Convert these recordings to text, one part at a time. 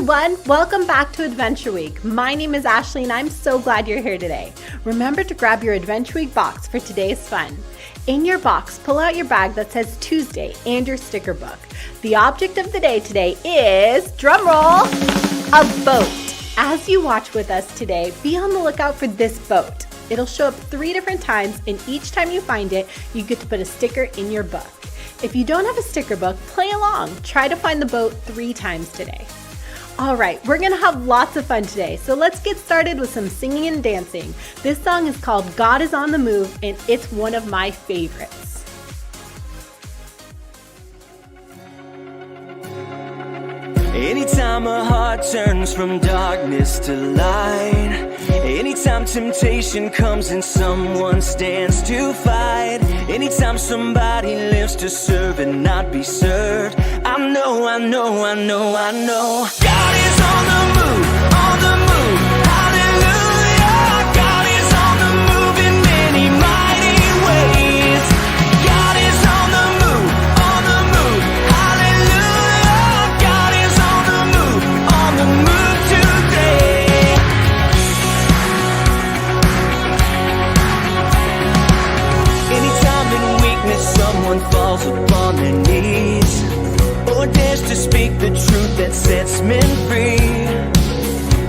everyone, welcome back to Adventure Week. My name is Ashley and I'm so glad you're here today. Remember to grab your Adventure Week box for today's fun. In your box, pull out your bag that says Tuesday and your sticker book. The object of the day today is, drumroll, a boat. As you watch with us today, be on the lookout for this boat. It'll show up 3 different times, and each time you find it, you get to put a sticker in your book. If you don't have a sticker book, play along. Try to find the boat 3 times today. All right, we're gonna have lots of fun today, so let's get started with some singing and dancing. This song is called God is on the Move, and it's one of my favorites. Anytime a heart turns from darkness to light, anytime temptation comes and someone stands to fight, anytime somebody lives to serve and not be served, I know God is on the move, hallelujah. God is on the move in many mighty ways. God is on the move, hallelujah. God is on the move today. Anytime in weakness someone falls upon their knees, or dares to speak the truth that sets men free.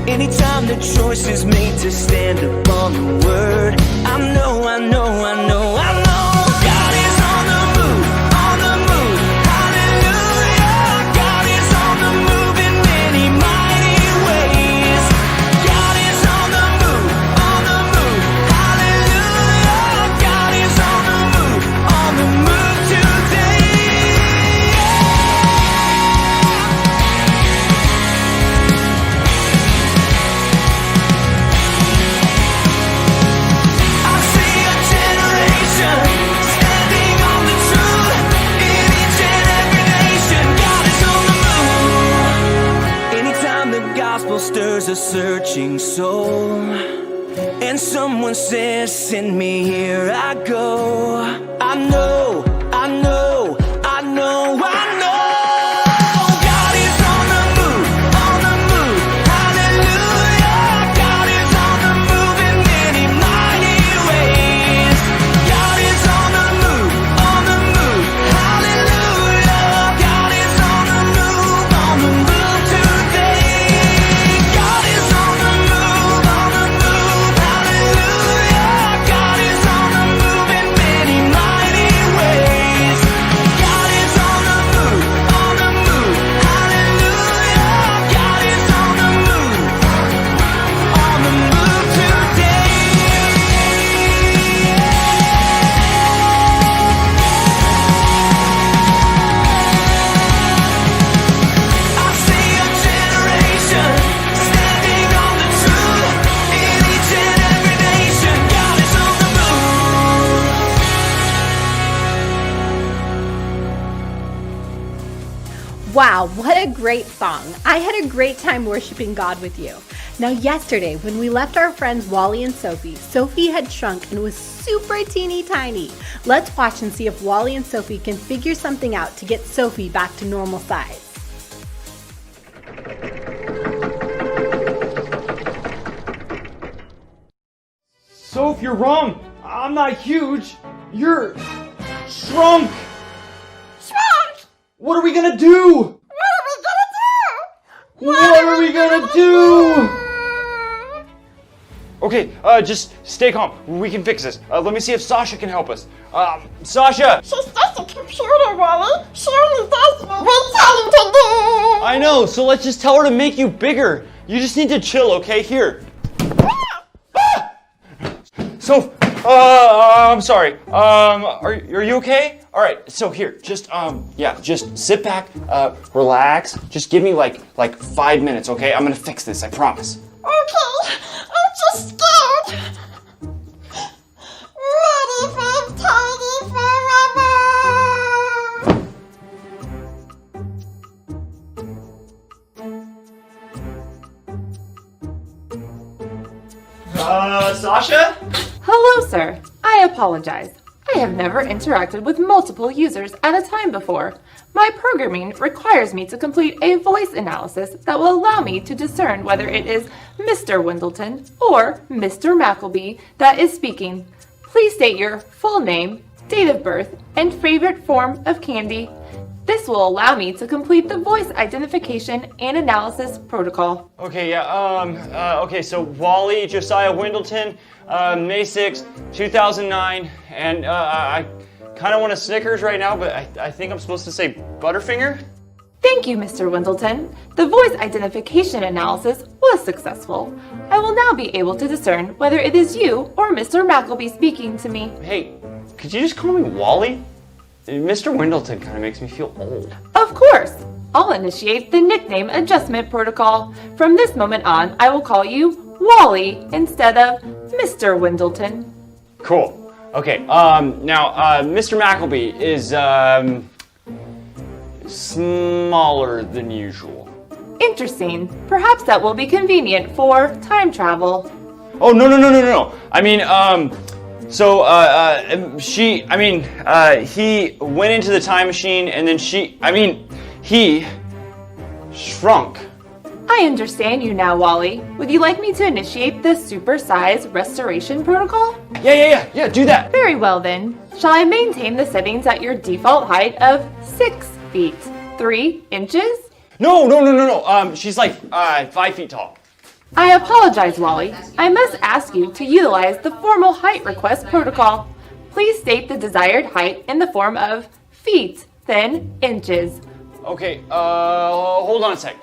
Anytime the choice is made to stand upon the word, I know God is on the move, hallelujah. God is on the move in many mighty ways. God is on the move, hallelujah. God is on the move today. Stirs a searching soul, and someone says, send me, here I go. I know God is on the move, hallelujah. God is on the move in many mighty ways. God is on the move, hallelujah. God is on the move today. God is on the move, hallelujah. God is on the move in many mighty ways. God is on the move, hallelujah. God is on the move today. I see a generation standing on the truth. In each and every nation, God is on the move. Wow, what a great song. I had a great time worshiping God with you. Now yesterday, when we left our friends Wally and Sophie, Sophie had shrunk and was super teeny tiny. Let's watch and see if Wally and Sophie can figure something out to get Sophie back to normal size. Soph, you're wrong. I'm not huge. You're shrunk. Shrunk? What are we gonna do? What are we gonna do? Okay, just stay calm. We can fix this. Let me see if Sasha can help us. Sasha! She's just a computer, Wally. She only does what we tell her to do. I know, so let's just tell her to make you bigger. You just need to chill, okay? Here. So, I'm sorry. Are you okay? All right. So here, just sit back, relax. Just give me like 5 minutes, okay? I'm gonna fix this. I promise. Okay, I'm just scared. Ready for Tiny Forever. Sasha? Hello, sir. I apologize. I I have never interacted with multiple users at a time before. My programming requires me to complete a voice analysis that will allow me to discern whether it is Mr. Wendleton or Mr. Mackleby that is speaking. Please state your full name, date of birth, and favorite form of candy. This will allow me to complete the voice identification and analysis protocol. Okay, yeah, okay, so Wally Josiah Wendleton, May 6, 2009, and I kind of want a Snickers right now, but I think I'm supposed to say Butterfinger? Thank you, Mr. Wendleton. The voice identification analysis was successful. I will now be able to discern whether it is you or Mr. Mackleby speaking to me. Hey, could you just call me Wally? Mr. Wendleton kind of makes me feel old. Of course! I'll initiate the nickname adjustment protocol. From this moment on, I will call you Wally instead of Mr. Wendleton. Cool. Okay, now, Mr. Mackleby is, smaller than usual. Interesting. Perhaps that will be convenient for time travel. Oh, no. I mean, he went into the time machine and then he shrunk. I understand you now, Wally. Would you like me to initiate the supersize restoration protocol? Yeah, do that. Very well then. Shall I maintain the settings at your default height of 6 feet, 3 inches? No. She's like 5 feet tall. I apologize, Wally. I must ask you to utilize the formal height request protocol. Please state the desired height in the form of feet, then inches. Okay, hold on a sec.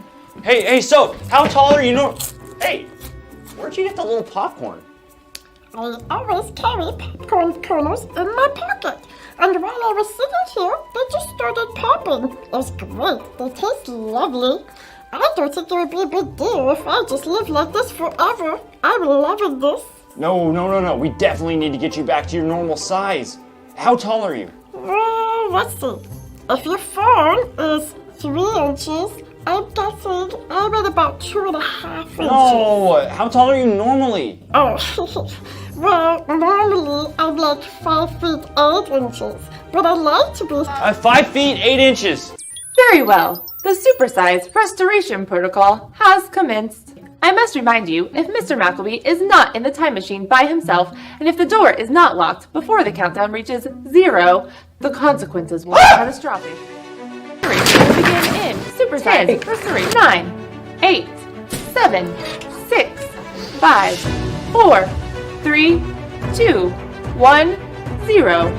Hey, so, how tall are you Hey, where'd you get the little popcorn? I always carry popcorn kernels in my pocket. And while I was sitting here, they just started popping. It's great. They taste lovely. I don't think it would be a big deal if I just lived like this forever. I'm loving this. No. We definitely need to get you back to your normal size. How tall are you? Well, let's see. If your phone is 3 inches, I'm guessing I'm at about 2.5 inches. No, how tall are you normally? Oh, well, normally I'm like 5 feet 8 inches, but I like to be 5 feet 8 inches. Very well. The supersize restoration protocol has commenced. I must remind you, if Mr. Mackleby is not in the time machine by himself, and if the door is not locked before the countdown reaches 0, the consequences will be catastrophic. Restoration will begin in supersize restoration. 9, 8, 7, 6, 5, 4, 3, 2, 1, 0.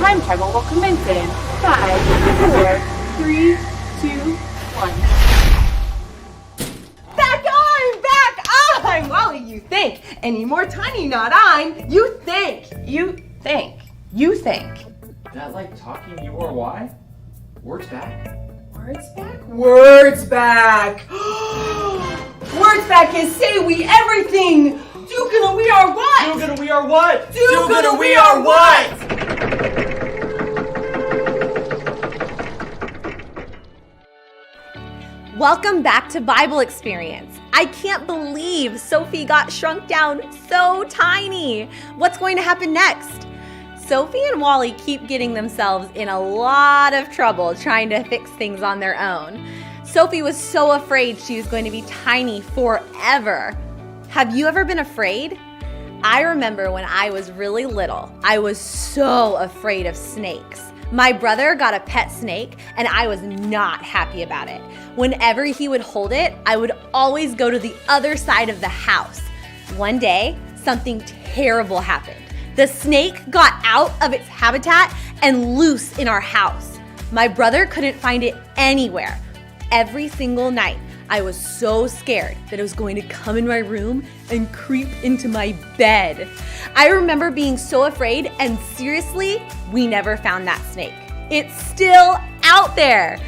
Time travel will commence in 5, 4, 3, 2, 1. Back on! Wally, you think. Any more tiny, not I'm. You think. That like talking you or why? Words back? Words back. Words back is say we everything. Do gonna we are what? Do gonna we are what? Do gonna we are what? Welcome back to Bible Experience. I can't believe Sophie got shrunk down so tiny. What's going to happen next? Sophie and Wally keep getting themselves in a lot of trouble trying to fix things on their own. Sophie was so afraid she was going to be tiny forever. Have you ever been afraid? I remember when I was really little, I was so afraid of snakes. My brother got a pet snake and I was not happy about it. Whenever he would hold it, I would always go to the other side of the house. One day, something terrible happened. The snake got out of its habitat and loose in our house. My brother couldn't find it anywhere. Every single night, I was so scared that it was going to come in my room and creep into my bed. I remember being so afraid, and seriously, we never found that snake. It's still out there.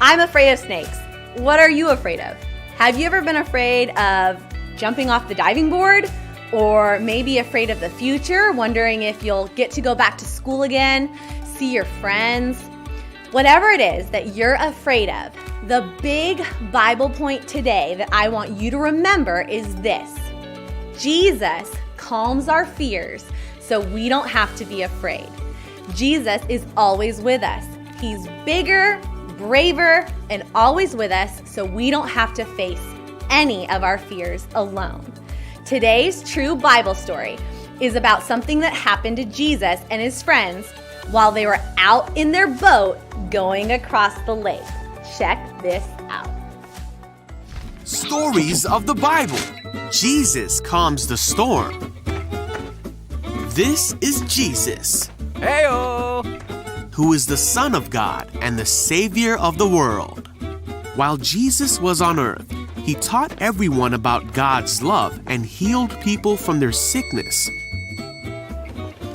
I'm afraid of snakes. What are you afraid of? Have you ever been afraid of jumping off the diving board? Or maybe afraid of the future, wondering if you'll get to go back to school again, see your friends? Whatever it is that you're afraid of, the big Bible point today that I want you to remember is this. Jesus calms our fears so we don't have to be afraid. Jesus is always with us. He's bigger, braver, and always with us so we don't have to face any of our fears alone. Today's true Bible story is about something that happened to Jesus and his friends while they were out in their boat going across the lake. Check this out. Stories of the Bible. Jesus calms the storm. This is Jesus, Heyo! who is the Son of God and the Savior of the world. While Jesus was on earth, he taught everyone about God's love and healed people from their sickness.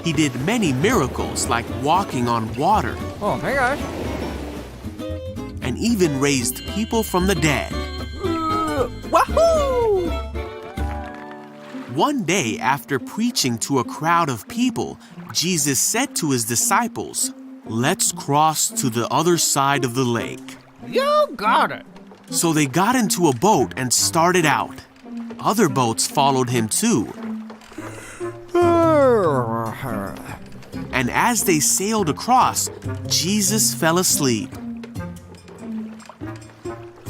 He did many miracles like walking on water Oh, hey guys. and even raised people from the dead. Wahoo! One day, after preaching to a crowd of people, Jesus said to his disciples, "Let's cross to the other side of the lake." You got it. So they got into a boat and started out. Other boats followed him too. And as they sailed across, Jesus fell asleep.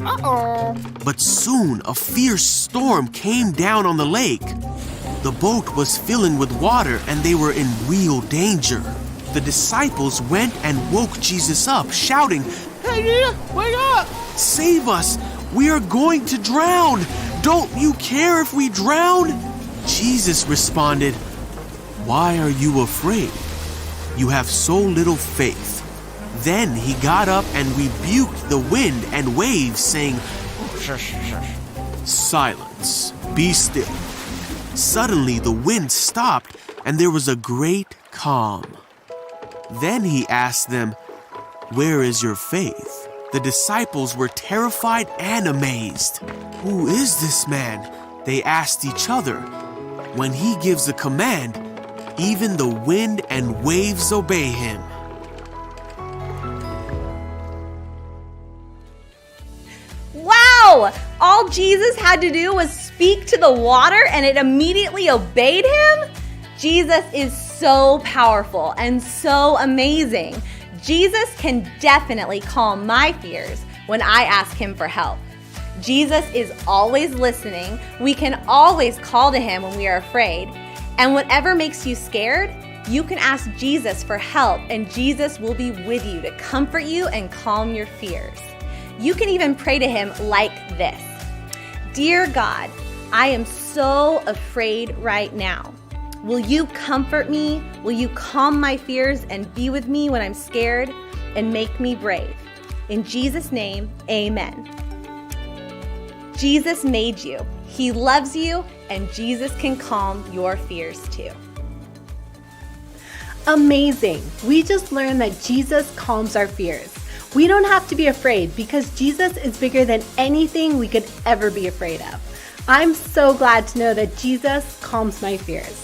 Uh-oh. But soon a fierce storm came down on the lake. The boat was filling with water and they were in real danger. The disciples went and woke Jesus up, shouting, Hey, Jesus, wake up! "Save us! We are going to drown! Don't you care if we drown?" Jesus responded, "Why are you afraid? You have so little faith." Then he got up and rebuked the wind and waves, saying, Shush, shush. "Silence, be still." Suddenly the wind stopped and there was a great calm. Then he asked them, "Where is your faith?" The disciples were terrified and amazed. "Who is this man?" they asked each other. When he gives a command, even the wind and waves obey him. Wow! All Jesus had to do was speak to the water and it immediately obeyed him? Jesus is so powerful and so amazing. Jesus can definitely calm my fears when I ask him for help. Jesus is always listening. We can always call to him when we are afraid. And whatever makes you scared, you can ask Jesus for help and Jesus will be with you to comfort you and calm your fears. You can even pray to him like this. Dear God, I am so afraid right now. Will you comfort me? Will you calm my fears and be with me when I'm scared and make me brave? In Jesus' name, amen. Jesus made you. He loves you, and Jesus can calm your fears too. Amazing. We just learned that Jesus calms our fears. We don't have to be afraid because Jesus is bigger than anything we could ever be afraid of. I'm so glad to know that Jesus calms my fears.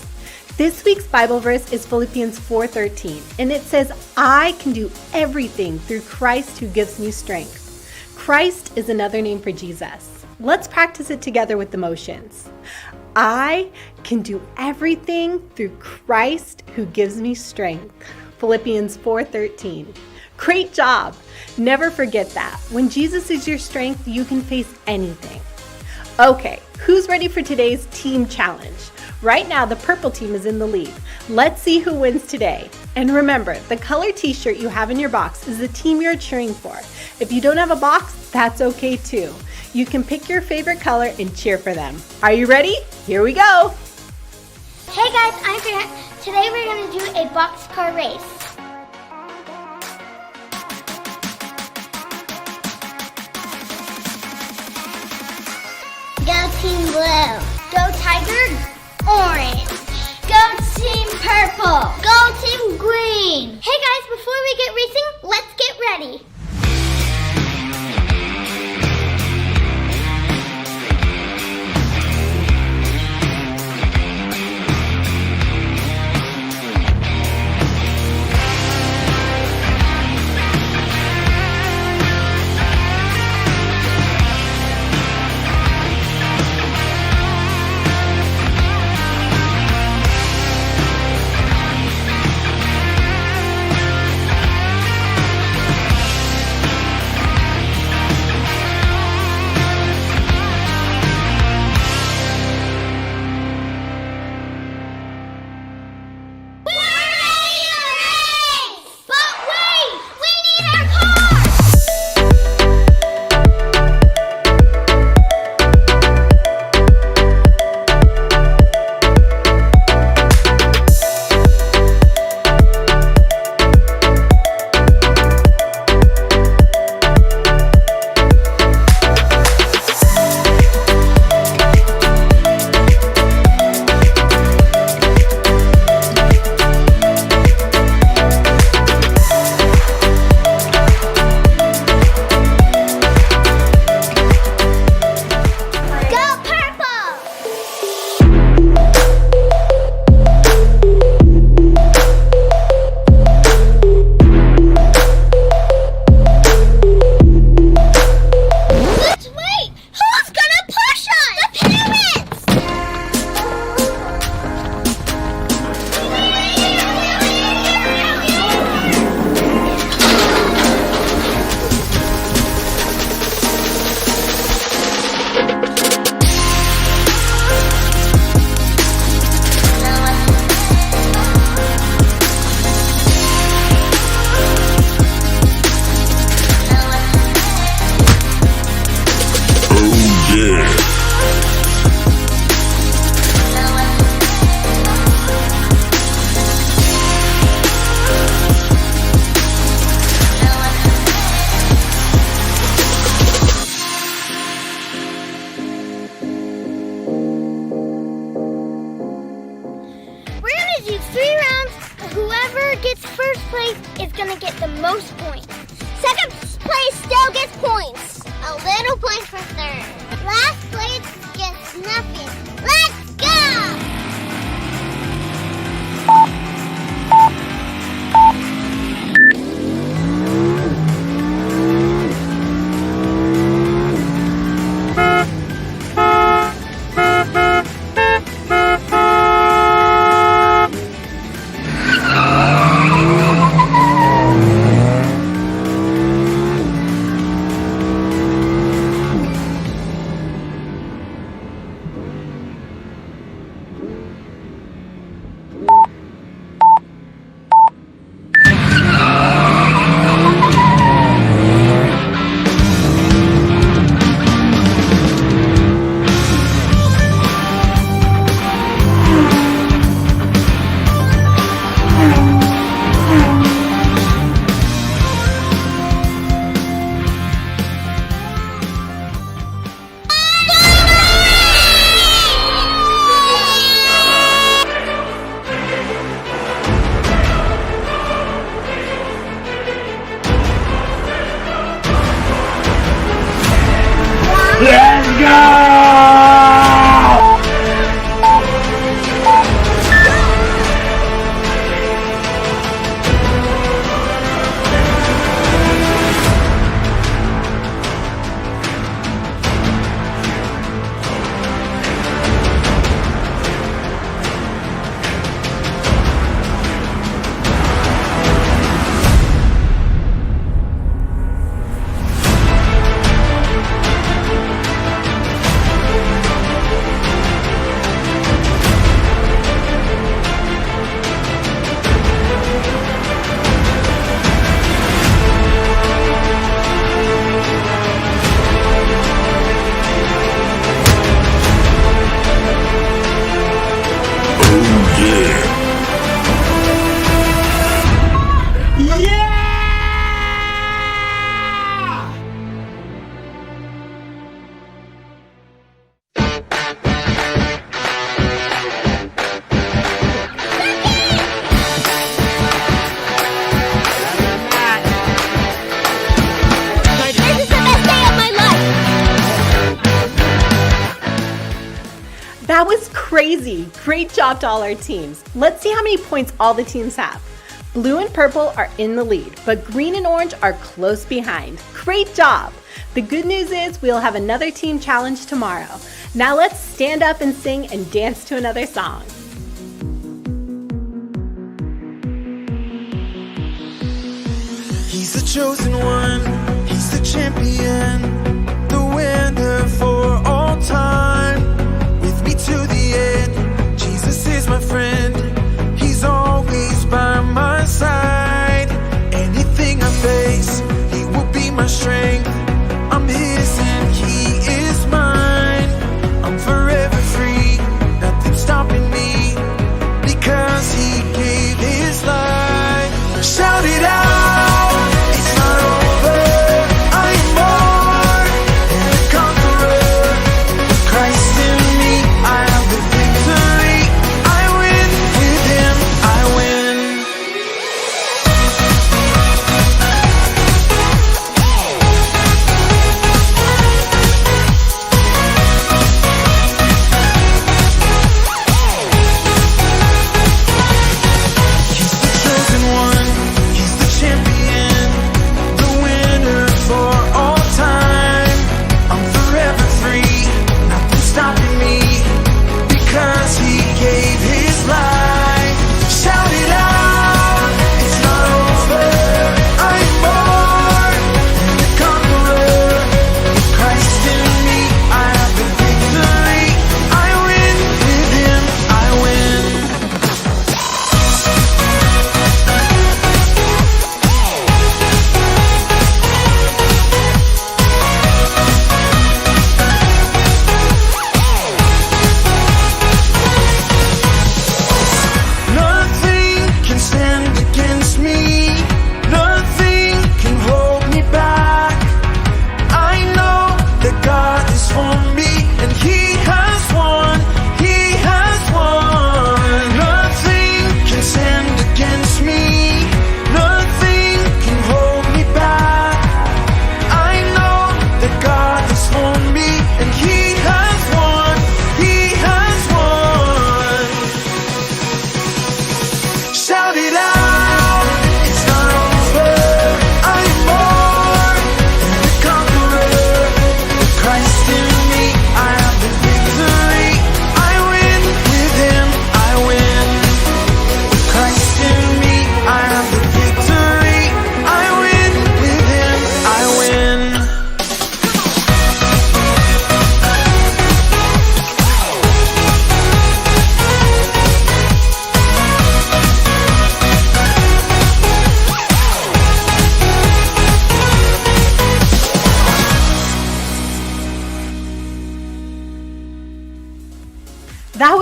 This week's Bible verse is Philippians 4:13, and it says, "I can do everything through Christ who gives me strength." Christ is another name for Jesus. Let's practice it together with the motions. I can do everything through Christ who gives me strength. Philippians 4:13. Great job! Never forget that. When Jesus is your strength, you can face anything. Okay, who's ready for today's team challenge? Right now, the purple team is in the lead. Let's see who wins today. And remember, the color t-shirt you have in your box is the team you're cheering for. If you don't have a box, that's okay too. You can pick your favorite color and cheer for them. Are you ready? Here we go. Hey guys, I'm Grant. Today we're going to do a boxcar race. Go Team Blue. Go Tiger. Orange. Go Team Purple. Go Team Green. Hey guys, before we get racing, let's get ready. gets first place is gonna get the most points. Second place still gets points. A little point for third. Last place gets nothing. Let's go! Let's go! This is the best day of my life! That was crazy. Great job to all our teams. Let's see how many points all the teams have. Blue and purple are in the lead, but green and orange are close behind. Great job. The good news is we'll have another team challenge tomorrow. Now let's stand up and sing and dance to another song. He's the chosen one, he's the champion, the winner for all time. With me to the end, Jesus is my friend, he's always by my side. Anything I face, he will be my strength. I'm his and he is mine. I'm forever free, nothing stopping me, because he gave his life. Shout it out, it's not over, I am more than a conqueror.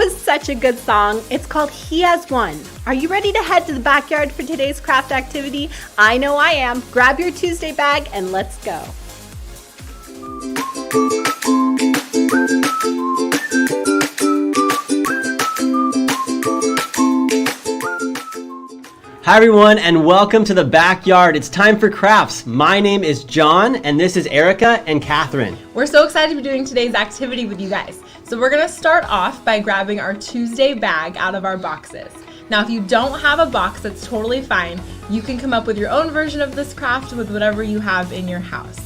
was such a good song. It's called He Has Won. Are you ready to head to the backyard for today's craft activity? I know I am. Grab your Tuesday bag and let's go. Hi everyone, and welcome to the backyard. It's time for crafts. My name is John, and this is Erica and Catherine. We're so excited to be doing today's activity with you guys. So we're gonna start off by grabbing our Tuesday bag out of our boxes. Now, if you don't have a box, that's totally fine. You can come up with your own version of this craft with whatever you have in your house.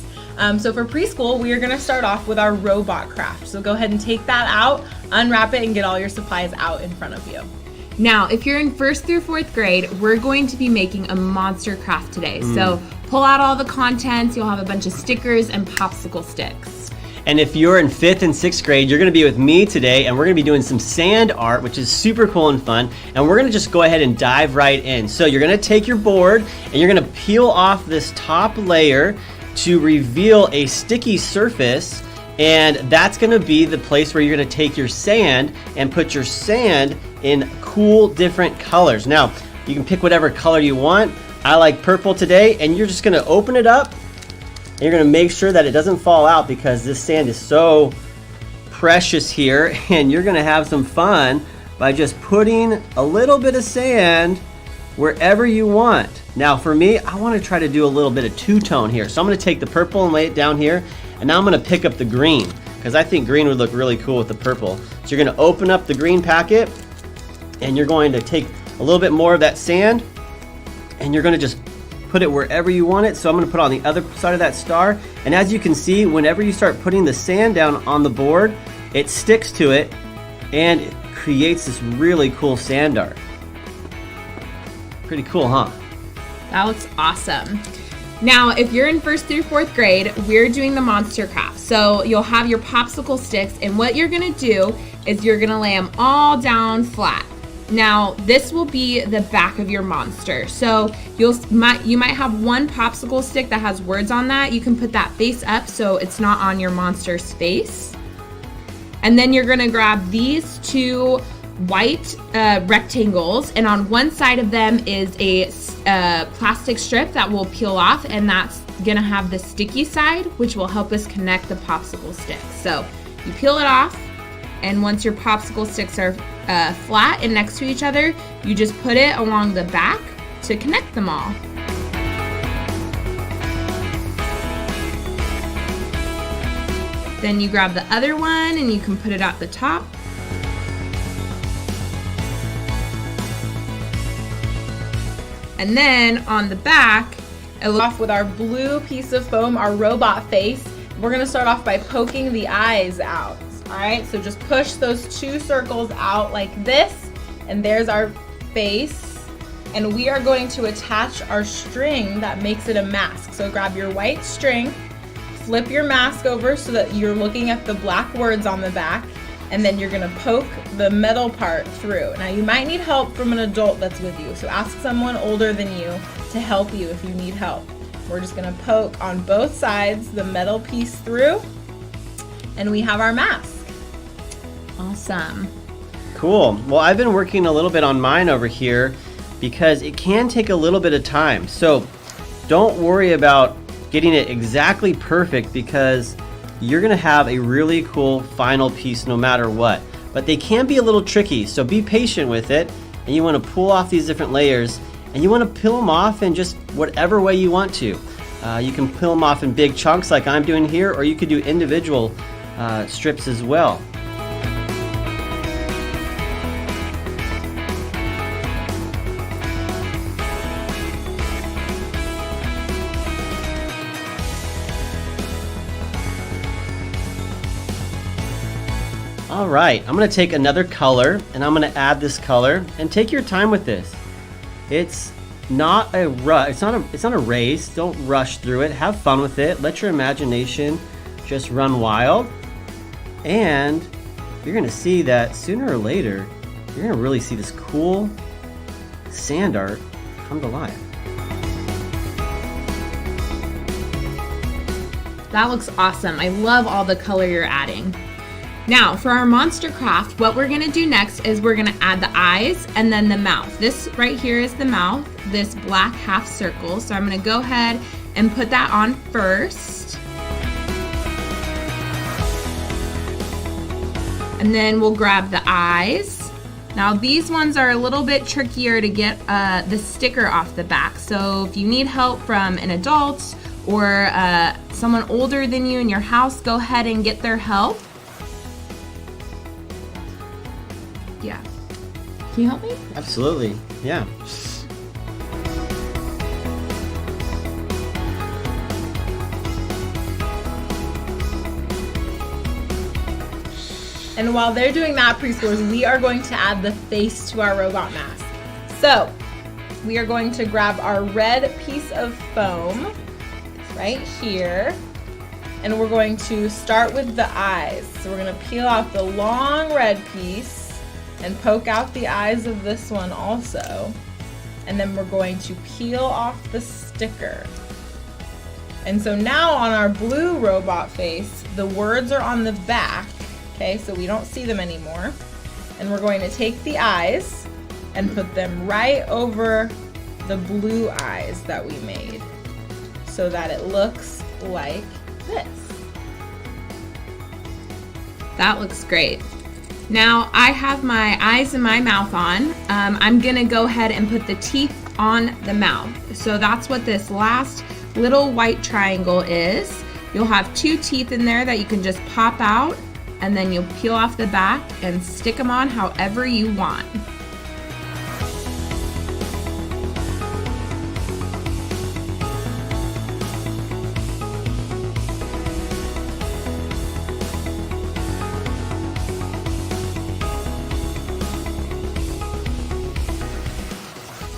So for preschool, we are gonna start off with our robot craft. So go ahead and take that out, unwrap it, and get all your supplies out in front of you. Now, if you're in 1st through 4th grade, we're going to be making a monster craft today. So pull out all the contents. You'll have a bunch of stickers and popsicle sticks. And if you're in 5th and 6th grade, you're gonna be with me today, and we're gonna be doing some sand art, which is super cool and fun. And we're gonna just go ahead and dive right in. So you're gonna take your board, and you're gonna peel off this top layer to reveal a sticky surface. And that's gonna be the place where you're gonna take your sand and put your sand in cool different colors. Now, you can pick whatever color you want. I like purple today, and you're just gonna open it up, and you're gonna make sure that it doesn't fall out because this sand is so precious here, and you're gonna have some fun by just putting a little bit of sand wherever you want. Now for me, I wanna try to do a little bit of two-tone here. So I'm gonna take the purple and lay it down here, and now I'm gonna pick up the green because I think green would look really cool with the purple. So you're gonna open up the green packet, and you're going to take a little bit more of that sand, and you're gonna just put it wherever you want it. So I'm gonna put it on the other side of that star. And as you can see, whenever you start putting the sand down on the board, it sticks to it, and it creates this really cool sand art. Pretty cool, huh? That looks awesome. Now, if you're in 1st through 4th grade, we're doing the monster craft. So you'll have your popsicle sticks, and what you're gonna do is you're gonna lay them all down flat. Now, this will be the back of your monster. So you might have one popsicle stick that has words on that. You can put that face up so it's not on your monster's face. And then you're gonna grab these two white rectangles, and on one side of them is a plastic strip that will peel off, and that's gonna have the sticky side, which will help us connect the popsicle sticks. So you peel it off, and once your popsicle sticks are flat and next to each other, you just put it along the back to connect them all. Then you grab the other one and you can put it at the top. And then on the back, Off with our blue piece of foam, our robot face. We're gonna start off by poking the eyes out. All right, so just push those two circles out like this, and there's our face. And we are going to attach our string that makes it a mask. So grab your white string, flip your mask over so that you're looking at the black words on the back, and then you're gonna poke the metal part through. Now you might need help from an adult that's with you, so ask someone older than you to help you if you need help. We're just gonna poke on both sides the metal piece through, and we have our mask. Awesome. Cool. Well, I've been working a little bit on mine over here because it can take a little bit of time. So don't worry about getting it exactly perfect because you're gonna have a really cool final piece no matter what. But they can be a little tricky, so be patient with it, and you wanna pull off these different layers, and you wanna peel them off in just whatever way you want to. You can peel them off in big chunks like I'm doing here, or you could do individual strips as well. All right, I'm gonna take another color and I'm gonna add this color, and take your time with this. It's not a rush. It's not a race. Don't rush through it. Have fun with it. Let your imagination just run wild, and you're gonna see that sooner or later, you're gonna really see this cool sand art come to life. That looks awesome. I love all the color you're adding. Now, for our monster craft, what we're gonna do next is we're gonna add the eyes and then the mouth. This right here is the mouth, this black half circle. So I'm gonna go ahead and put that on first. And then we'll grab the eyes. Now these ones are a little bit trickier to get the sticker off the back. So if you need help from an adult or someone older than you in your house, go ahead and get their help. Yeah. Can you help me? Absolutely. Yeah. And while they're doing that, preschoolers, we are going to add the face to our robot mask. So we are going to grab our red piece of foam right here, and we're going to start with the eyes. So we're going to peel off the long red piece and poke out the eyes of this one also. And then we're going to peel off the sticker. And so now on our blue robot face, the words are on the back, okay, so we don't see them anymore. And we're going to take the eyes and put them right over the blue eyes that we made so that it looks like this. That looks great. Now I have my eyes and my mouth on. I'm gonna go ahead and put the teeth on the mouth. So that's what this last little white triangle is. You'll have 2 teeth in there that you can just pop out, and then you'll peel off the back and stick them on however you want.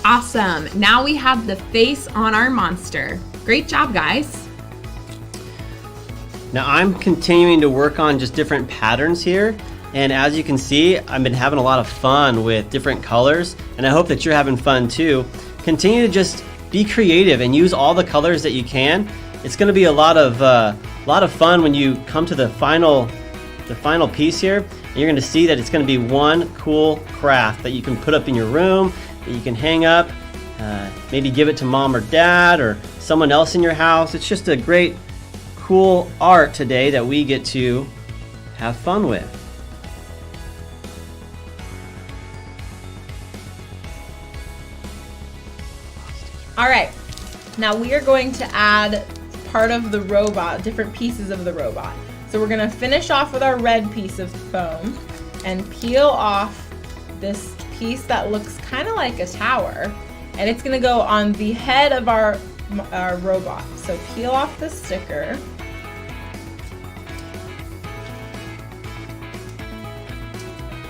Awesome. Now we have the face on our monster. Great job, guys. Now I'm continuing to work on just different patterns here. And as you can see, I've been having a lot of fun with different colors, and I hope that you're having fun too. Continue to just be creative and use all the colors that you can. It's going to be a lot of fun when you come to the final piece here. And you're going to see that it's going to be one cool craft that you can put up in your room, that you can hang up, maybe give it to mom or dad or someone else in your house. It's just a great, cool art today that we get to have fun with. All right, now we are going to add part of the robot, different pieces of the robot. So we're gonna finish off with our red piece of foam and peel off this piece that looks kind of like a tower, and it's gonna go on the head of our robot. So peel off the sticker.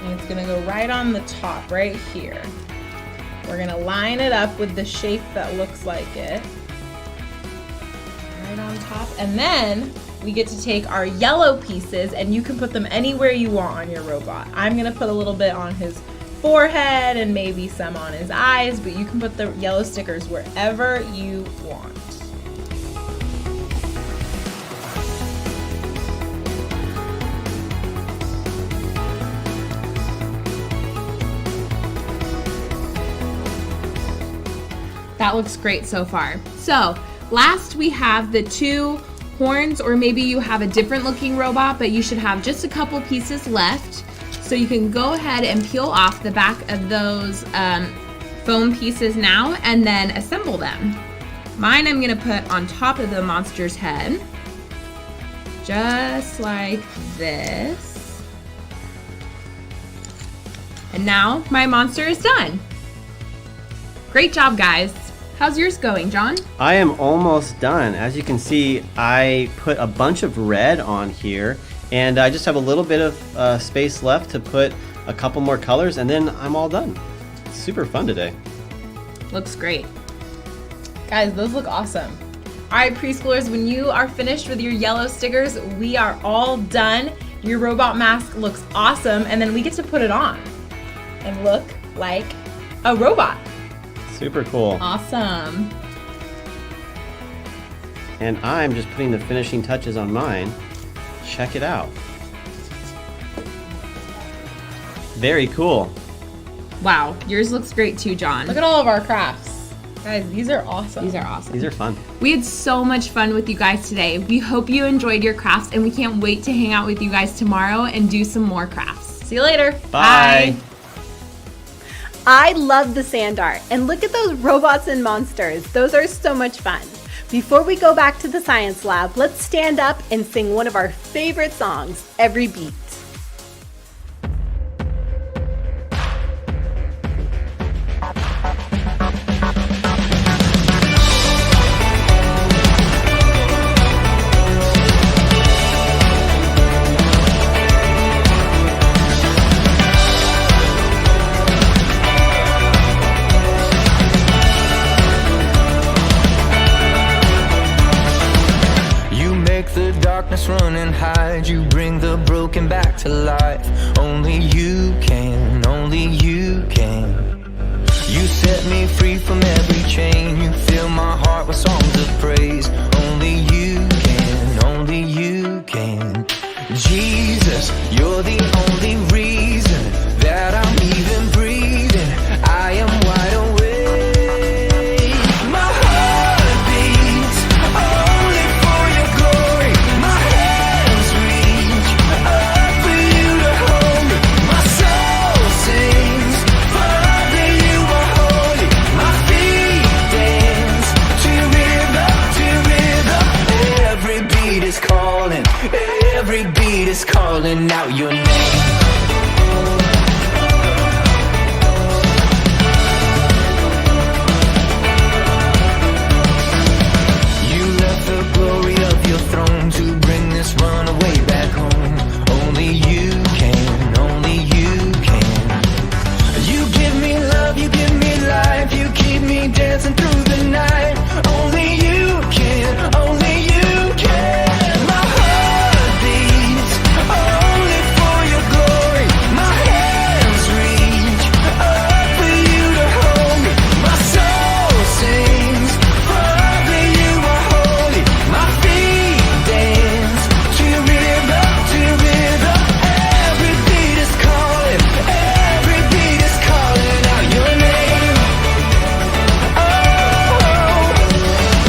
And it's gonna go right on the top, right here. We're gonna line it up with the shape that looks like it. Right on top. And then we get to take our yellow pieces, and you can put them anywhere you want on your robot. I'm gonna put a little bit on his forehead and maybe some on his eyes, but you can put the yellow stickers wherever you want. That looks great so far. So last we have the 2 horns, or maybe you have a different looking robot, but you should have just a couple pieces left. So you can go ahead and peel off the back of those foam pieces now and then assemble them. Mine I'm gonna put on top of the monster's head, just like this. And now my monster is done. Great job, guys. How's yours going, John? I am almost done. As you can see, I put a bunch of red on here, and I just have a little bit of space left to put a couple more colors, and then I'm all done. It's super fun today. Looks great. Guys, those look awesome. All right, preschoolers, when you are finished with your yellow stickers, we are all done. Your robot mask looks awesome, and then we get to put it on and look like a robot. Super cool. Awesome. And I'm just putting the finishing touches on mine. Check it out. Very cool. Wow, yours looks great too, John. Look at all of our crafts. Guys, these are awesome. These are awesome. These are fun. We had so much fun with you guys today. We hope you enjoyed your crafts, and we can't wait to hang out with you guys tomorrow and do some more crafts. See you later. Bye. I love the sand art, and look at those robots and monsters. Those are so much fun. Before we go back to the science lab, let's stand up and sing one of our favorite songs, Every Beat. Run and hide, you bring the broken back to life. Only you can, only you can. You set me free from every chain. You fill my heart with songs of praise. Only you can, only you can. Jesus, you're the only reason that I'm even breathing. I am wide awake. My heart beats only for your glory. My hands reach up for you to hold me. My soul sings, Father, you are holy. My feet dance to rhythm. Every beat is calling. Every beat is calling out your name. You left the glory of your throne to bring this runaway back home. Only you can, only you can. You give me love, you give me life. You keep me dancing through the night. Only you can, only you can. My heart beats only for your glory. My hands reach up for you to hold me. My soul sings, Father, you are holy. My feet dance to rhythm, to rhythm. Every beat is calling, every beat is calling out your name. Oh,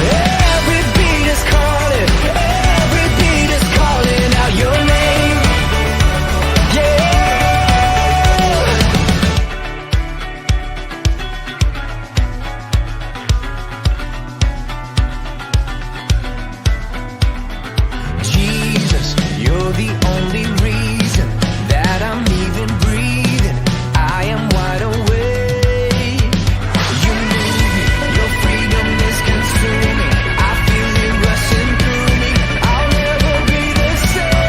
every beat is calling, every beat is calling out your name. Yeah. Jesus, you're the only reason that I'm even breathing. I am wide awake. You move me, your freedom is consuming. I feel it rushing through me. I'll never be the same.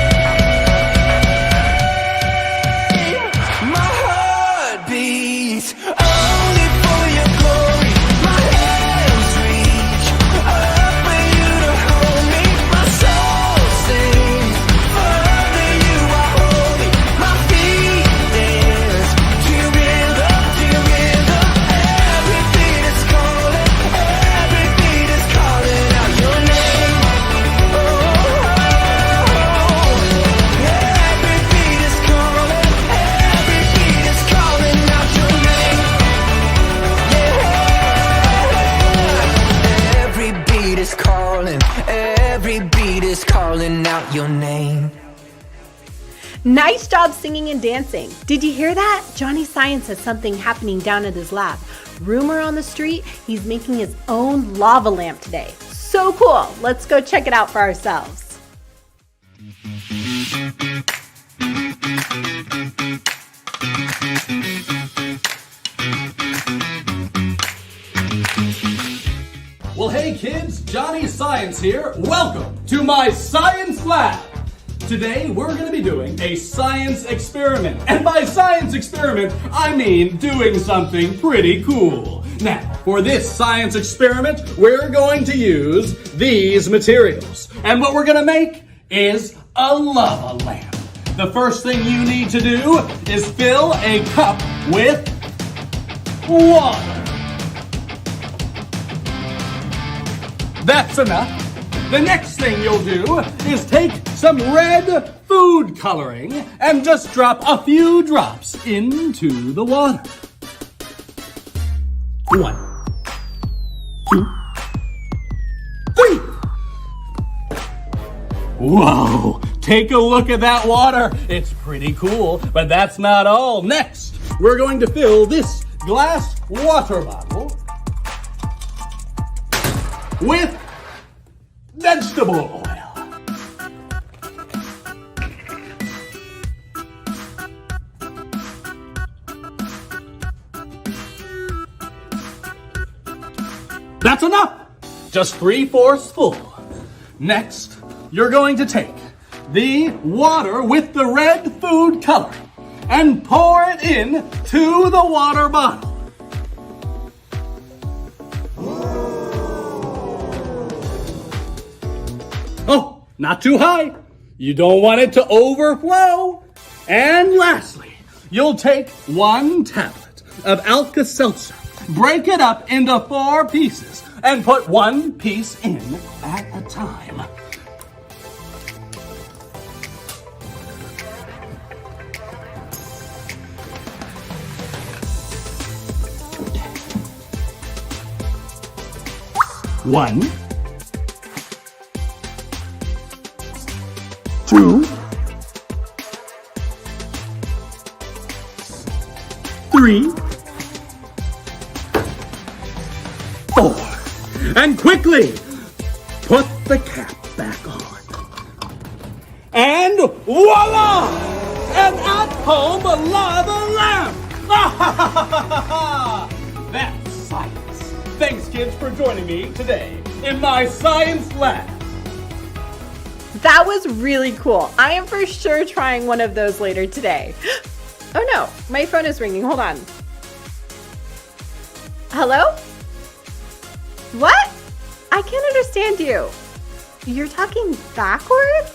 My heart beats only for your glory. My hands reach up for you to hold me. My soul sings, Father, you are holy. My feet dance to rhythm, to rhythm. Every beat is calling, every beat is calling out your name. Every beat is calling, every beat is calling out your name. Yeah. Every beat is calling, every beat is calling out your name. Nice job singing and dancing. Did you hear that? Johnny Science has something happening down at his lab. Rumor on the street, he's making his own lava lamp today. So cool. Let's go check it out for ourselves. Well, hey kids, Johnny Science here. Welcome to my science lab. Today, we're going to be doing a science experiment. And by science experiment, I mean doing something pretty cool. Now, for this science experiment, we're going to use these materials. And what we're going to make is a lava lamp. The first thing you need to do is fill a cup with water. That's enough. The next thing you'll do is take some red food coloring and just drop a few drops into the water. 1, 2, 3. Whoa, take a look at that water. It's pretty cool, but that's not all. Next, we're going to fill this glass water bottle with vegetable oil. That's enough! Just 3/4 full. Next, you're going to take the water with the red food coloring and pour it in to the water bottle. Oh, not too high. You don't want it to overflow. And lastly, you'll take 1 tablet of Alka-Seltzer, break it up into 4 pieces, and put 1 piece in at a time. One, 2, 3, 4. And quickly, put the cap back on. And voila! An at-home lava lamp! That's science. Thanks, kids, for joining me today in my science lab. That was really cool. I am for sure trying one of those later today. Oh no, my phone is ringing. Hold on. Hello? What? I can't understand you. You're talking backwards?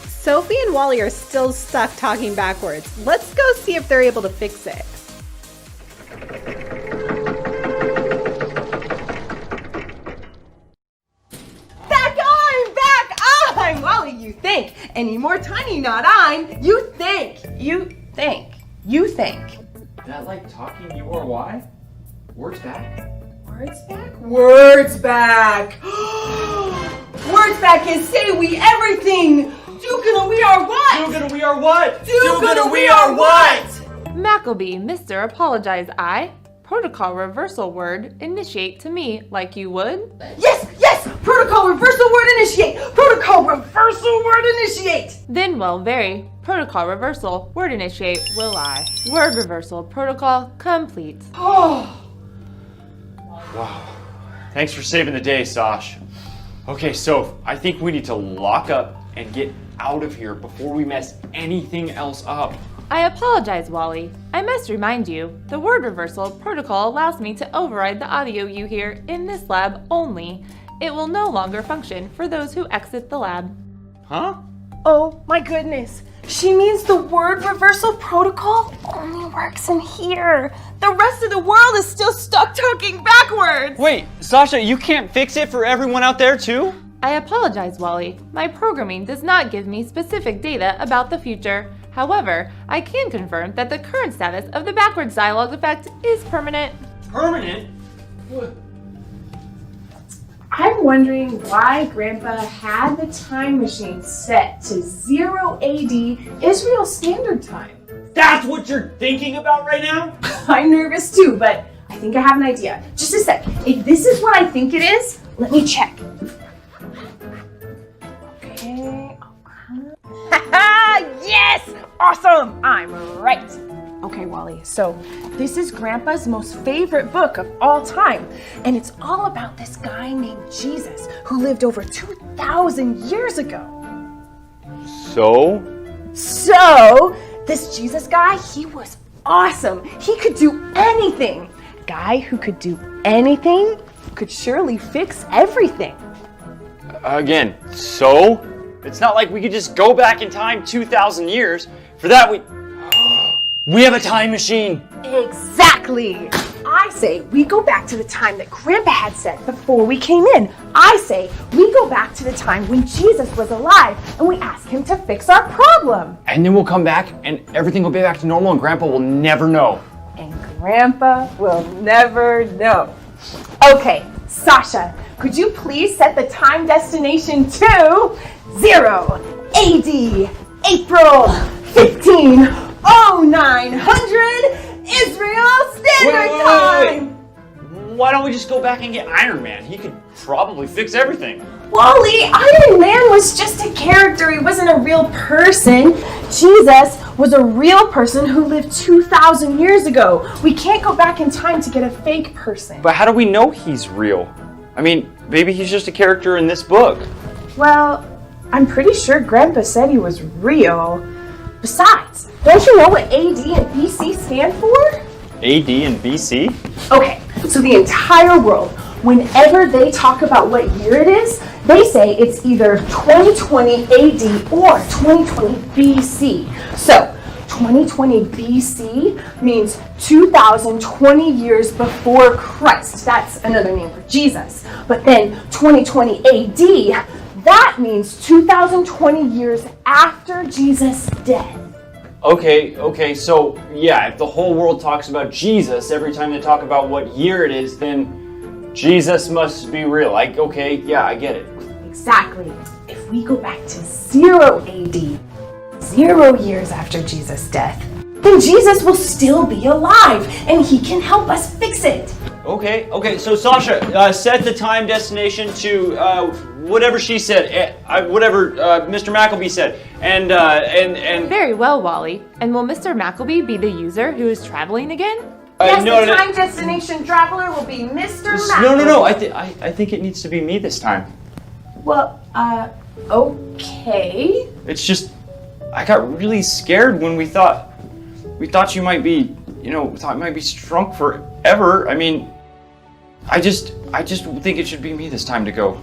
Sophie and Wally are still stuck talking backwards. Let's go see if they're able to fix it. Back on! Wally, you think. Any more tiny, not I'm. You think. You think. You think. That like talking you or why? Words back. Words back? Words back! Words back is say we everything! Do-gonna we are what? Do-gonna we are what? Do-gonna we are what? Mackleby, Mr. Apologize I. Protocol reversal word initiate to me like you would. Yes! Protocol reversal word initiate! Protocol reversal word initiate! Then well very. Protocol reversal word initiate will I. Word reversal protocol complete. Oh! Wow. Thanks for saving the day, Sash. Okay, so I think we need to lock up and get out of here before we mess anything else up. I apologize, Wally. I must remind you, the word reversal protocol allows me to override the audio you hear in this lab only. It will no longer function for those who exit the lab. Huh? Oh my goodness. She means the word reversal protocol only works in here. The rest of the world is still stuck talking backwards. Wait, Sasha, you can't fix it for everyone out there too? I apologize, Wally. My programming does not give me specific data about the future. However, I can confirm that the current status of the backwards dialogue effect is permanent. Permanent? What? I'm wondering why Grandpa had the time machine set to 0 AD Israel Standard Time. That's what you're thinking about right now? I'm nervous too, but I think I have an idea. Just a sec. If this is what I think it is, let me check. Okay. Yes! Awesome! I'm right. Okay, Wally, so this is Grandpa's most favorite book of all time, and it's all about this guy named Jesus who lived over 2,000 years ago. So, this Jesus guy, he was awesome. He could do anything. A guy who could do anything could surely fix everything. again, so? It's not like we could just go back in time 2,000 years. For that, we have a time machine. Exactly. I say we go back to the time that Grandpa had said before we came in. I say we go back to the time when Jesus was alive and we ask him to fix our problem. And then we'll come back and everything will be back to normal and Grandpa will never know. And Grandpa will never know. Okay, Sasha, could you please set the time destination to 0 AD, April 150900 Israel Standard Time! Why don't we just go back and get Iron Man? He could probably fix everything. Wally, Iron Man was just a character. He wasn't a real person. Jesus was a real person who lived 2,000 years ago. We can't go back in time to get a fake person. But how do we know he's real? I mean, maybe he's just a character in this book. Well, I'm pretty sure Grandpa said he was real. Besides, don't you know what AD and BC stand for? AD and BC? Okay, so the entire world, whenever they talk about what year it is, they say it's either 2020 AD or 2020 BC. So, 2020 BC means 2020 years before Christ. That's another name for Jesus. But then 2020 AD, that means 2020 years after Jesus' death. Okay, so yeah, if the whole world talks about Jesus every time they talk about what year it is, then Jesus must be real. I get it. Exactly. If we go back to 0 AD, 0 years after Jesus' death, then Jesus will still be alive and he can help us fix it. Okay, so Sasha, set the time destination to whatever she said, whatever Mr. Mackleby said, and Very well, Wally. And will Mr. Mackleby be the user who is traveling again? Yes, the time destination traveler will be Mr. Mackleby. No, I think it needs to be me this time. Well, okay. It's just, I got really scared when we thought you might be, thought you might be shrunk forever. I mean, I just think it should be me this time to go.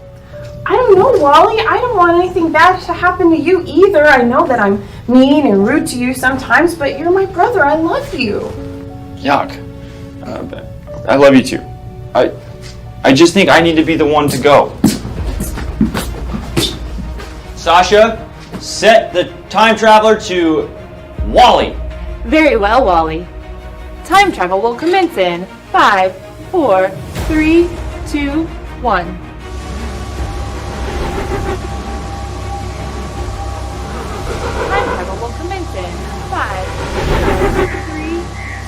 I don't know, Wally. I don't want anything bad to happen to you either. I know that I'm mean and rude to you sometimes, but you're my brother. I love you. Yuck. I love you too. I just think I need to be the one to go. Sasha, set the time traveler to Wally. Very well, Wally. Time travel will commence in 5, 4, 3, 2, 1. Time travel will commence in 5, 4, 3,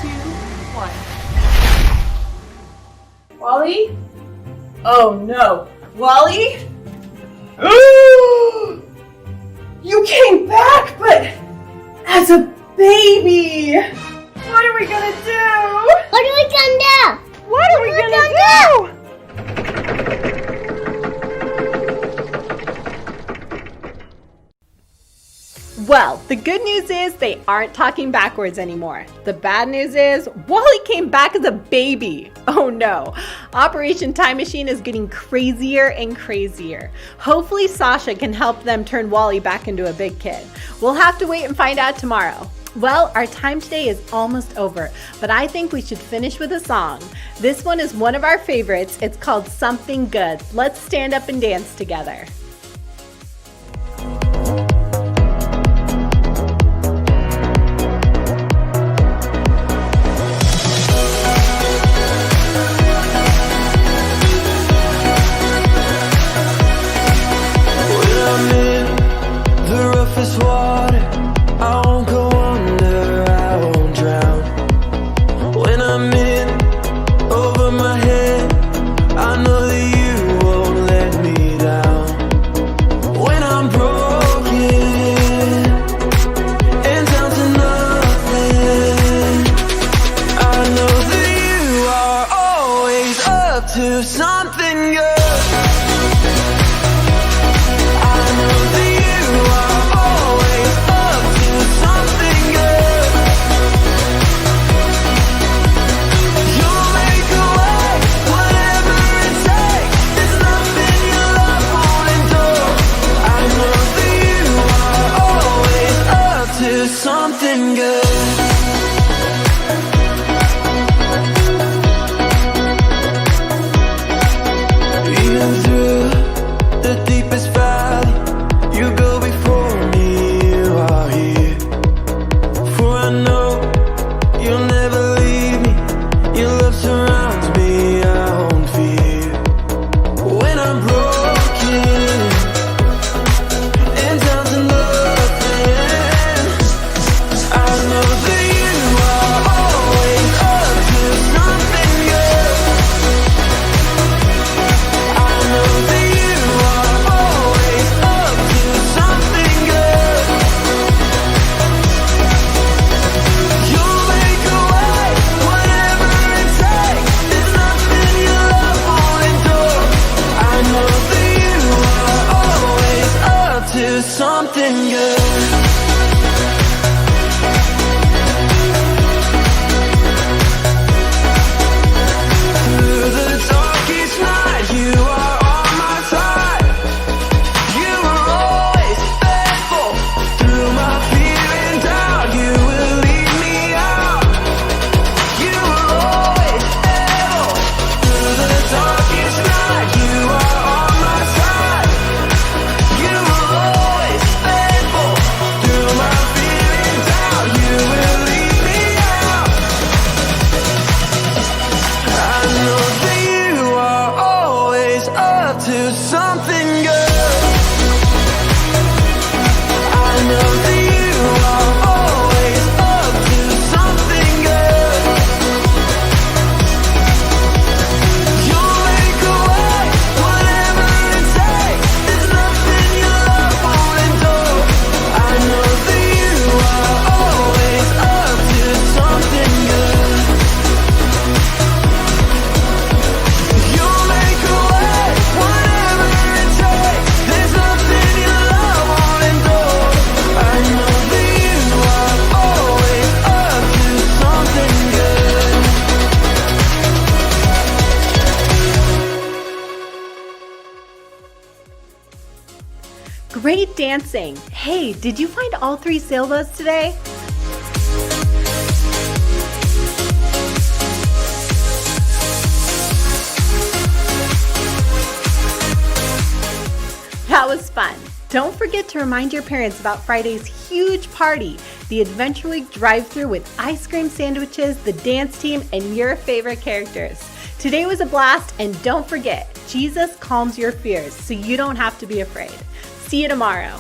2, 1. Wally? Oh no. Wally? You came back, but as a baby. What are we gonna do? What are we gonna do? What are we gonna do? Well, the good news is they aren't talking backwards anymore. The bad news is Wally came back as a baby. Oh no. Operation Time Machine is getting crazier and crazier. Hopefully Sasha can help them turn Wally back into a big kid. We'll have to wait and find out tomorrow. Well, our time today is almost over, but I think we should finish with a song. This one is one of our favorites. It's called Something Good. Let's stand up and dance together. To something good. Something good. Great dancing. Hey, did you find all 3 sailboats today? That was fun. Don't forget to remind your parents about Friday's huge party, the Adventure Week drive-thru with ice cream sandwiches, the dance team, and your favorite characters. Today was a blast, and don't forget, Jesus calms your fears, so you don't have to be afraid. See you tomorrow.